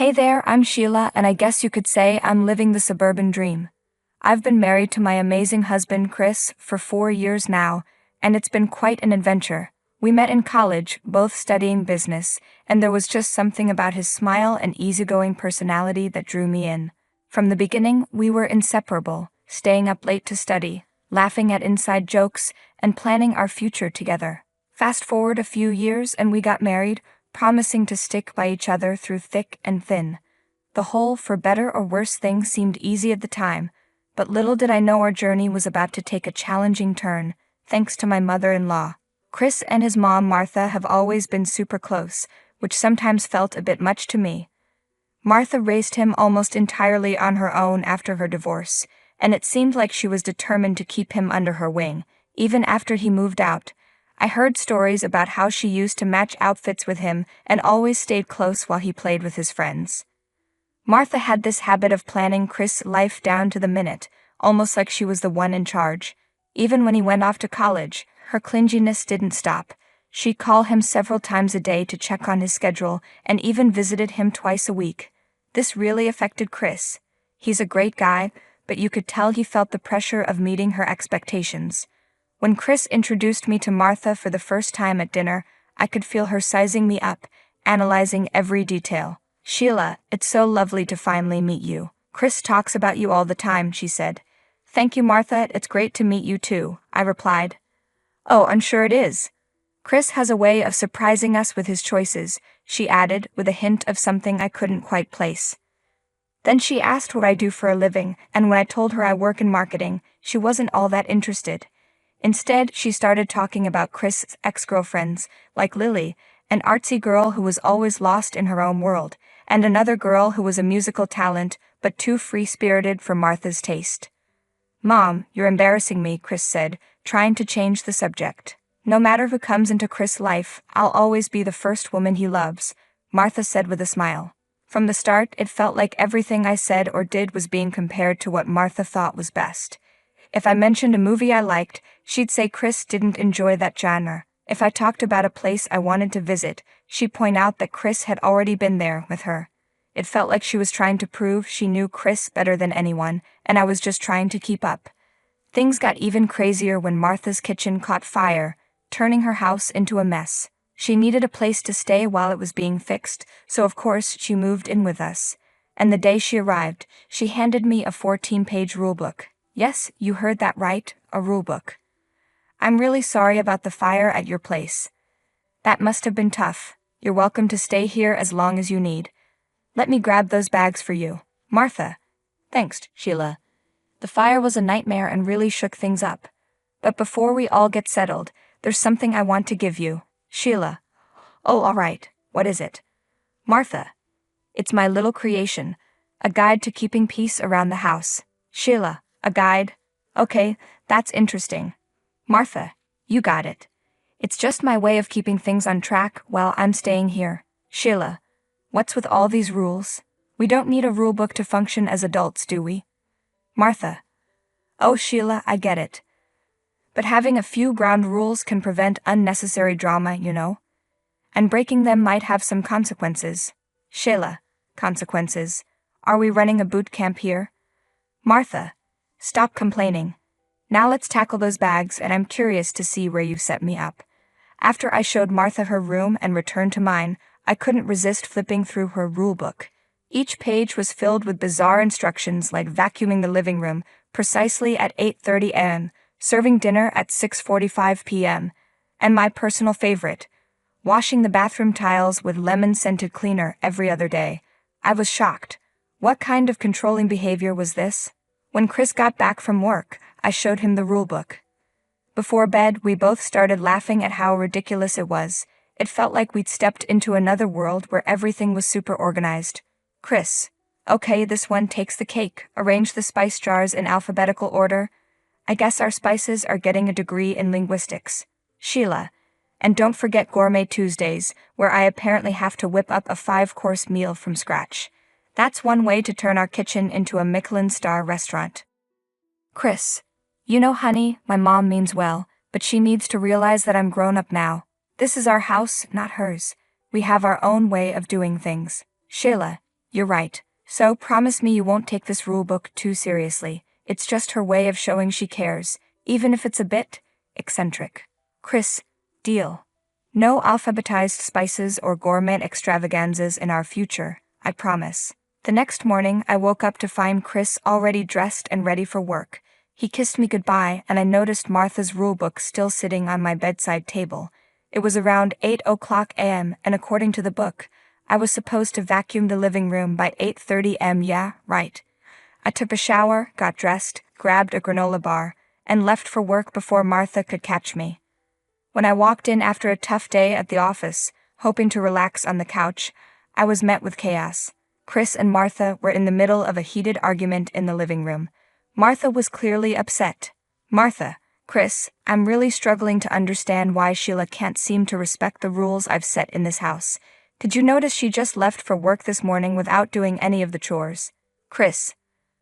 Hey there, I'm Sheila, and I guess you could say I'm living the suburban dream. I've been married to my amazing husband, Chris, for 4 years now, and it's been quite an adventure. We met in college, both studying business, and there was just something about his smile and easygoing personality that drew me in. From the beginning, we were inseparable, staying up late to study, laughing at inside jokes, and planning our future together. Fast forward a few years and we got married, promising to stick by each other through thick and thin. The whole for better or worse thing seemed easy at the time, but little did I know our journey was about to take a challenging turn, thanks to my mother-in-law. Chris and his mom Martha have always been super close, which sometimes felt a bit much to me. Martha raised him almost entirely on her own after her divorce, and it seemed like she was determined to keep him under her wing, even after he moved out. I heard stories about how she used to match outfits with him and always stayed close while he played with his friends. Martha had this habit of planning Chris' life down to the minute, almost like she was the one in charge. Even when he went off to college, her clinginess didn't stop. She'd call him several times a day to check on his schedule and even visited him twice a week. This really affected Chris. He's a great guy, but you could tell he felt the pressure of meeting her expectations. When Chris introduced me to Martha for the first time at dinner, I could feel her sizing me up, analyzing every detail. "Sheila, it's so lovely to finally meet you. Chris talks about you all the time," she said. "Thank you, Martha, it's great to meet you too," I replied. "Oh, I'm sure it is. Chris has a way of surprising us with his choices," she added, with a hint of something I couldn't quite place. Then she asked what I do for a living, and when I told her I work in marketing, she wasn't all that interested. Instead, she started talking about Chris's ex-girlfriends, like Lily, an artsy girl who was always lost in her own world, and another girl who was a musical talent, but too free-spirited for Martha's taste. "Mom, you're embarrassing me," Chris said, trying to change the subject. "No matter who comes into Chris' life, I'll always be the first woman he loves," Martha said with a smile. From the start, it felt like everything I said or did was being compared to what Martha thought was best. If I mentioned a movie I liked, she'd say Chris didn't enjoy that genre. If I talked about a place I wanted to visit, she'd point out that Chris had already been there with her. It felt like she was trying to prove she knew Chris better than anyone, and I was just trying to keep up. Things got even crazier when Martha's kitchen caught fire, turning her house into a mess. She needed a place to stay while it was being fixed, so of course she moved in with us. And the day she arrived, she handed me a 14-page rulebook. Yes, you heard that right, a rulebook. "I'm really sorry about the fire at your place. That must have been tough. You're welcome to stay here as long as you need. Let me grab those bags for you." "Martha." "Thanks, Sheila. The fire was a nightmare and really shook things up. But before we all get settled, there's something I want to give you." "Sheila." "Oh, all right. What is it?" "Martha. It's my little creation, a guide to keeping peace around the house." "Sheila. A guide? Okay, that's interesting." "Martha, you got it. It's just my way of keeping things on track while I'm staying here." "Sheila, what's with all these rules? We don't need a rule book to function as adults, do we?" "Martha. Oh, Sheila, I get it. But having a few ground rules can prevent unnecessary drama, you know? And breaking them might have some consequences." "Sheila, consequences? Are we running a boot camp here?" "Martha, stop complaining. Now let's tackle those bags, and I'm curious to see where you set me up." After I showed Martha her room and returned to mine, I couldn't resist flipping through her rule book. Each page was filled with bizarre instructions like vacuuming the living room precisely at 8:30 a.m., serving dinner at 6:45 p.m., and my personal favorite, washing the bathroom tiles with lemon-scented cleaner every other day. I was shocked. What kind of controlling behavior was this? When Chris got back from work, I showed him the rulebook. Before bed, we both started laughing at how ridiculous it was. It felt like we'd stepped into another world where everything was super organized. "Chris, okay, this one takes the cake. Arrange the spice jars in alphabetical order. I guess our spices are getting a degree in linguistics." "Sheila, and don't forget Gourmet Tuesdays, where I apparently have to whip up a 5-course meal from scratch. That's one way to turn our kitchen into a Michelin-star restaurant." "Chris, you know, honey, my mom means well, but she needs to realize that I'm grown up now. This is our house, not hers. We have our own way of doing things." "Sheila, You're right. So promise me you won't take this rulebook too seriously. It's just her way of showing she cares, even if it's a bit eccentric. Chris, deal. No alphabetized spices or gourmet extravaganzas in our future, I promise. The next morning, I woke up to find Chris already dressed and ready for work. He kissed me goodbye, and I noticed Martha's rulebook still sitting on my bedside table. It was around 8:00 a.m., and according to the book, I was supposed to vacuum the living room by 8:30 am. Yeah, right. I took a shower, got dressed, grabbed a granola bar, and left for work before Martha could catch me. When I walked in after a tough day at the office, hoping to relax on the couch, I was met with chaos. Chris and Martha were in the middle of a heated argument in the living room. Martha was clearly upset. Martha, Chris, I'm really struggling to understand why Sheila can't seem to respect the rules I've set in this house. Did you notice she just left for work this morning without doing any of the chores? Chris.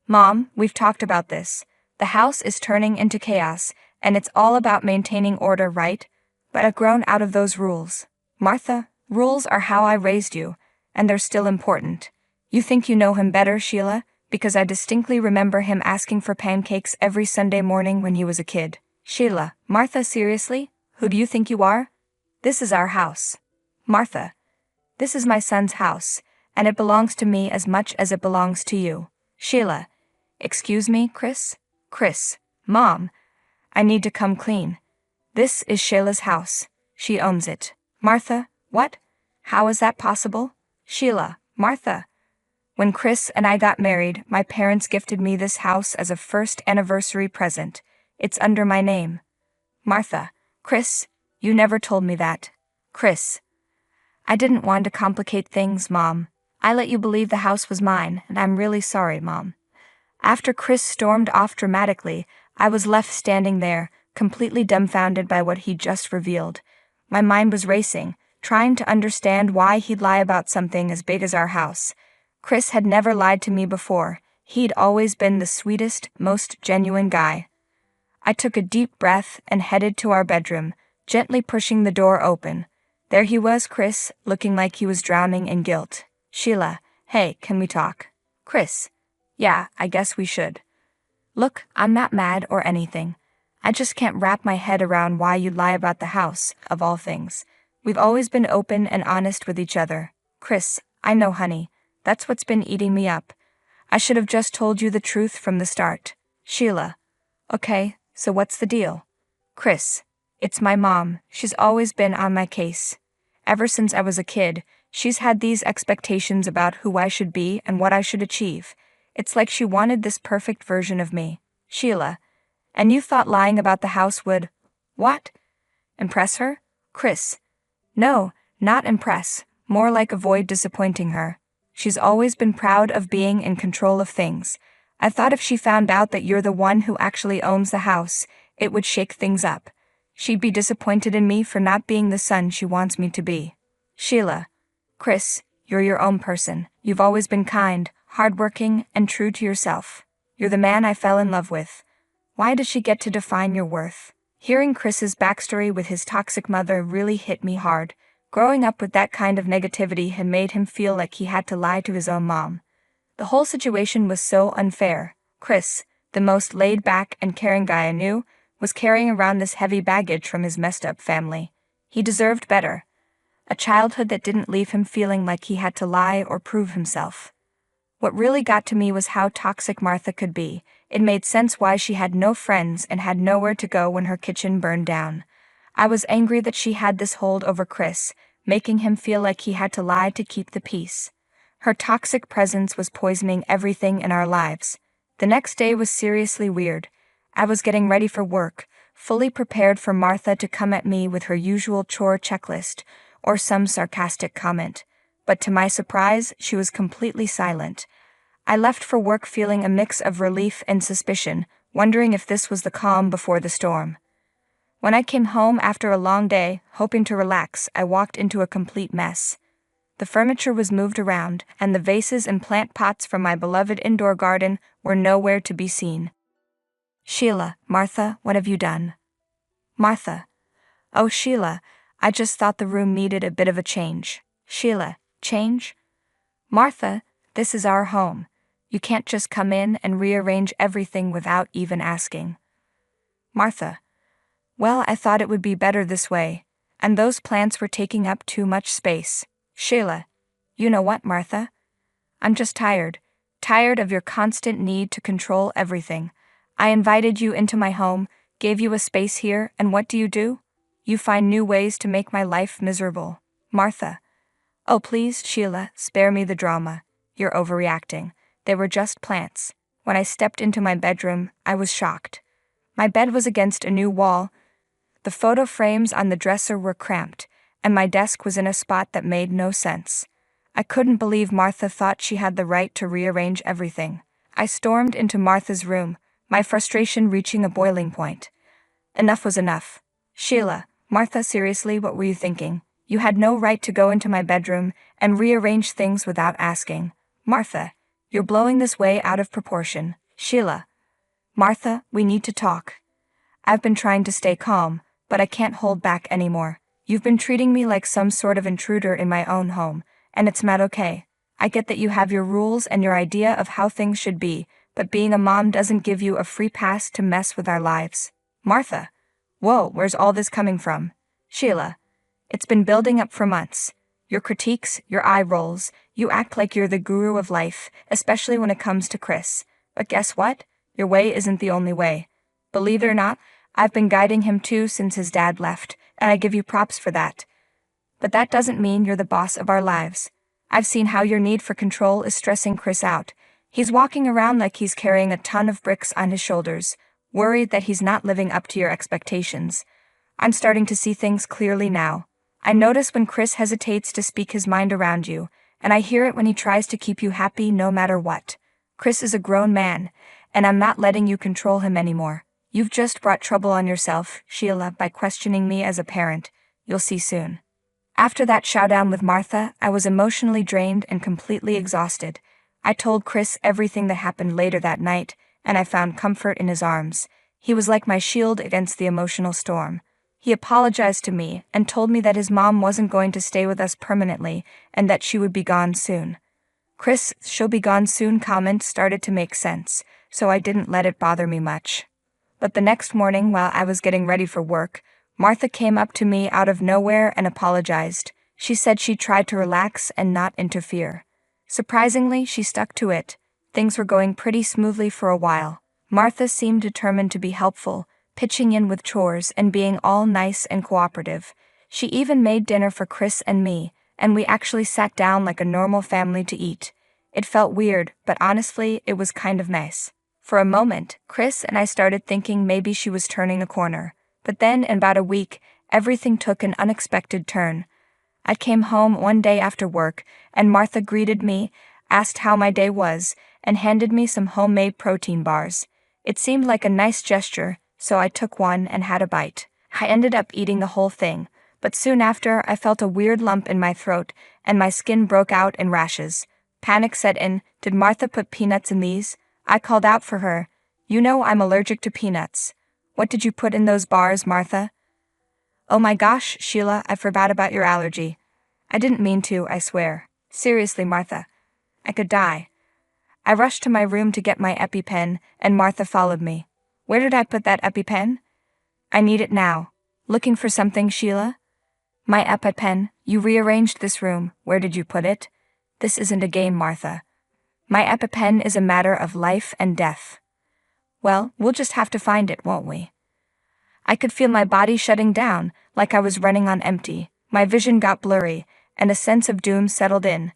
Mom, we've talked about this. The house is turning into chaos, and it's all about maintaining order, right? But I've grown out of those rules. Martha, rules are how I raised you, and they're still important. You think you know him better, Sheila? Because I distinctly remember him asking for pancakes every Sunday morning when he was a kid. Sheila, Martha, seriously? Who do you think you are? This is our house. Martha. This is my son's house, and it belongs to me as much as it belongs to you. Sheila. Excuse me, Chris? Chris. Mom. I need to come clean. This is Sheila's house. She owns it. Martha. What? How is that possible? Sheila. Martha. When Chris and I got married, my parents gifted me this house as a first anniversary present. It's under my name. Martha. Chris, you never told me that. Chris. I didn't want to complicate things, Mom. I let you believe the house was mine, and I'm really sorry, Mom. After Chris stormed off dramatically, I was left standing there, completely dumbfounded by what he'd just revealed. My mind was racing, trying to understand why he'd lie about something as big as our house. Chris had never lied to me before. He'd always been the sweetest, most genuine guy. I took a deep breath and headed to our bedroom, gently pushing the door open. There he was, Chris, looking like he was drowning in guilt. Sheila, hey, can we talk? Chris. Yeah, I guess we should. Look, I'm not mad or anything. I just can't wrap my head around why you'd lie about the house, of all things. We've always been open and honest with each other. Chris, I know, honey. That's what's been eating me up. I should have just told you the truth from the start. Sheila. Okay, so what's the deal? Chris. It's my mom. She's always been on my case. Ever since I was a kid, she's had these expectations about who I should be and what I should achieve. It's like she wanted this perfect version of me. Sheila. And you thought lying about the house would… what? Impress her? Chris. No, not impress. More like avoid disappointing her. She's always been proud of being in control of things. I thought if she found out that you're the one who actually owns the house, it would shake things up. She'd be disappointed in me for not being the son she wants me to be. Sheila. Chris, you're your own person. You've always been kind, hardworking, and true to yourself. You're the man I fell in love with. Why does she get to define your worth? Hearing Chris's backstory with his toxic mother really hit me hard. Growing up with that kind of negativity had made him feel like he had to lie to his own mom. The whole situation was so unfair. Chris, the most laid-back and caring guy I knew, was carrying around this heavy baggage from his messed-up family. He deserved better. A childhood that didn't leave him feeling like he had to lie or prove himself. What really got to me was how toxic Martha could be. It made sense why she had no friends and had nowhere to go when her kitchen burned down. I was angry that she had this hold over Chris, making him feel like he had to lie to keep the peace. Her toxic presence was poisoning everything in our lives. The next day was seriously weird. I was getting ready for work, fully prepared for Martha to come at me with her usual chore checklist or some sarcastic comment. But to my surprise, she was completely silent. I left for work feeling a mix of relief and suspicion, wondering if this was the calm before the storm. When I came home after a long day, hoping to relax, I walked into a complete mess. The furniture was moved around, and the vases and plant pots from my beloved indoor garden were nowhere to be seen. Sheila, Martha, what have you done? Martha. Oh, Sheila, I just thought the room needed a bit of a change. Sheila, change? Martha, This is our home. You can't just come in and rearrange everything without even asking. Martha. Well, I thought it would be better this way. And those plants were taking up too much space. Sheila. You know what, Martha? I'm just tired. Tired of your constant need to control everything. I invited you into my home, gave you a space here, and what do? You find new ways to make my life miserable. Martha. Oh please, Sheila, spare me the drama. You're overreacting. They were just plants. When I stepped into my bedroom, I was shocked. My bed was against a new wall. The photo frames on the dresser were cramped, and my desk was in a spot that made no sense. I couldn't believe Martha thought she had the right to rearrange everything. I stormed into Martha's room, my frustration reaching a boiling point. Enough was enough. Sheila. Martha, seriously, what were you thinking? You had no right to go into my bedroom and rearrange things without asking. Martha. You're blowing this way out of proportion. Sheila. Martha, we need to talk. I've been trying to stay calm, but I can't hold back anymore. You've been treating me like some sort of intruder in my own home, and it's not okay. I get that you have your rules and your idea of how things should be, but being a mom doesn't give you a free pass to mess with our lives. Martha. Whoa, where's all this coming from? Sheila. It's been building up for months. Your critiques, your eye rolls, you act like you're the guru of life, especially when it comes to Chris. But guess what? Your way isn't the only way. Believe it or not, I've been guiding him too since his dad left, and I give you props for that. But that doesn't mean you're the boss of our lives. I've seen how your need for control is stressing Chris out. He's walking around like he's carrying a ton of bricks on his shoulders, worried that he's not living up to your expectations. I'm starting to see things clearly now. I notice when Chris hesitates to speak his mind around you, and I hear it when he tries to keep you happy no matter what. Chris is a grown man, and I'm not letting you control him anymore. You've just brought trouble on yourself, Sheila, by questioning me as a parent. You'll see soon. After that showdown with Martha, I was emotionally drained and completely exhausted. I told Chris everything that happened later that night, and I found comfort in his arms. He was like my shield against the emotional storm. He apologized to me and told me that his mom wasn't going to stay with us permanently and that she would be gone soon. Chris' "she'll be gone soon" comment started to make sense, so I didn't let it bother me much. But the next morning, while I was getting ready for work, Martha came up to me out of nowhere and apologized. She said she tried to relax and not interfere. Surprisingly, she stuck to it. Things were going pretty smoothly for a while. Martha seemed determined to be helpful, pitching in with chores and being all nice and cooperative. She even made dinner for Chris and me, and we actually sat down like a normal family to eat. It felt weird, but honestly, it was kind of nice. For a moment, Chris and I started thinking maybe she was turning a corner. But then, in about a week, everything took an unexpected turn. I came home one day after work, and Martha greeted me, asked how my day was, and handed me some homemade protein bars. It seemed like a nice gesture, so I took one and had a bite. I ended up eating the whole thing, but soon after I felt a weird lump in my throat, and my skin broke out in rashes. Panic set in. Did Martha put peanuts in these? I called out for her. You know I'm allergic to peanuts. What did you put in those bars, Martha? Oh my gosh, Sheila, I forgot about your allergy. I didn't mean to, I swear. Seriously, Martha. I could die. I rushed to my room to get my EpiPen, and Martha followed me. Where did I put that EpiPen? I need it now. Looking for something, Sheila? My EpiPen. You rearranged this room. Where did you put it? This isn't a game, Martha. My EpiPen is a matter of life and death. Well, we'll just have to find it, won't we? I could feel my body shutting down, like I was running on empty. My vision got blurry, and a sense of doom settled in.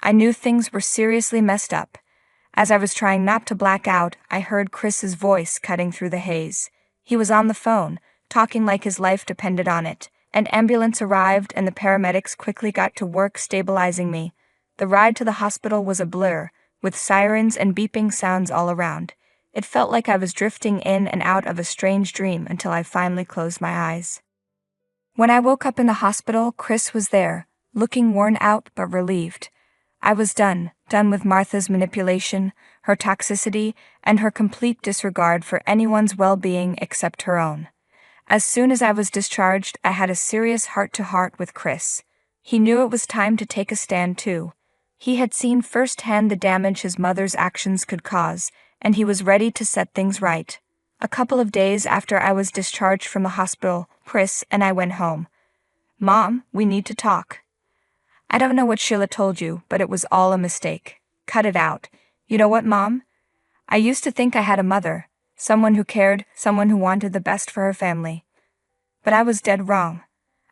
I knew things were seriously messed up. As I was trying not to black out, I heard Chris's voice cutting through the haze. He was on the phone, talking like his life depended on it. An ambulance arrived and the paramedics quickly got to work stabilizing me. The ride to the hospital was a blur, with sirens and beeping sounds all around. It felt like I was drifting in and out of a strange dream until I finally closed my eyes. When I woke up in the hospital, Chris was there, looking worn out but relieved. I was done with Martha's manipulation, her toxicity, and her complete disregard for anyone's well-being except her own. As soon as I was discharged, I had a serious heart-to-heart with Chris. He knew it was time to take a stand too. He had seen firsthand the damage his mother's actions could cause, and he was ready to set things right. A couple of days after I was discharged from the hospital, Chris and I went home. "Mom, we need to talk." "I don't know what Sheila told you, but it was all a mistake. Cut it out. You know what, Mom? I used to think I had a mother, someone who cared, someone who wanted the best for her family. But I was dead wrong.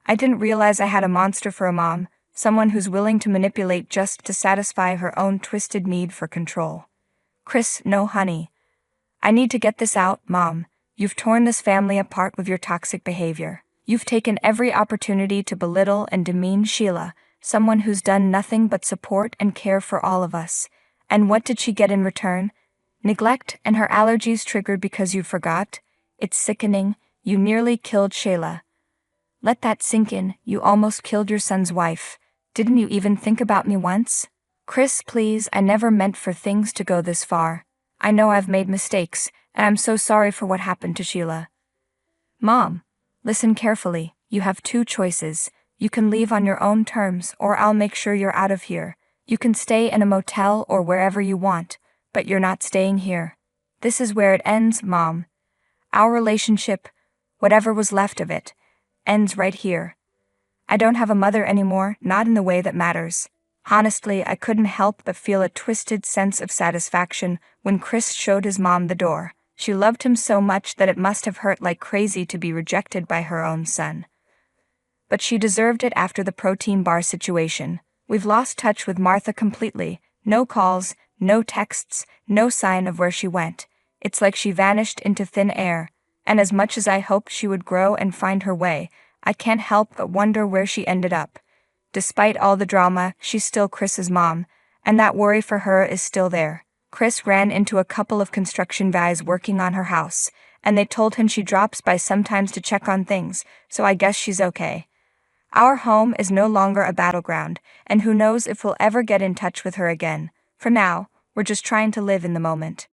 I didn't realize I had a monster for a mom, someone who's willing to manipulate just to satisfy her own twisted need for control." "Chris, no honey. I need to get this out, Mom. You've torn this family apart with your toxic behavior. You've taken every opportunity to belittle and demean Sheila, someone who's done nothing but support and care for all of us. And what did she get in return? Neglect and her allergies triggered because you forgot? It's sickening. You nearly killed Sheila. Let that sink in. You almost killed your son's wife. Didn't you even think about me once? Chris, please, I never meant for things to go this far. I know I've made mistakes, and I'm so sorry for what happened to Sheila." "Mom, listen carefully. You have two choices. You can leave on your own terms, or I'll make sure you're out of here. You can stay in a motel or wherever you want, but you're not staying here. This is where it ends, Mom. Our relationship, whatever was left of it, ends right here. I don't have a mother anymore, not in the way that matters." Honestly, I couldn't help but feel a twisted sense of satisfaction when Chris showed his mom the door. She loved him so much that it must have hurt like crazy to be rejected by her own son. But she deserved it after the protein bar situation. We've lost touch with Martha completely. No calls, no texts, no sign of where she went. It's like she vanished into thin air. And as much as I hoped she would grow and find her way, I can't help but wonder where she ended up. Despite all the drama, she's still Chris's mom, and that worry for her is still there. Chris ran into a couple of construction guys working on her house, and they told him she drops by sometimes to check on things, so I guess she's okay. Our home is no longer a battleground, and who knows if we'll ever get in touch with her again. For now, we're just trying to live in the moment.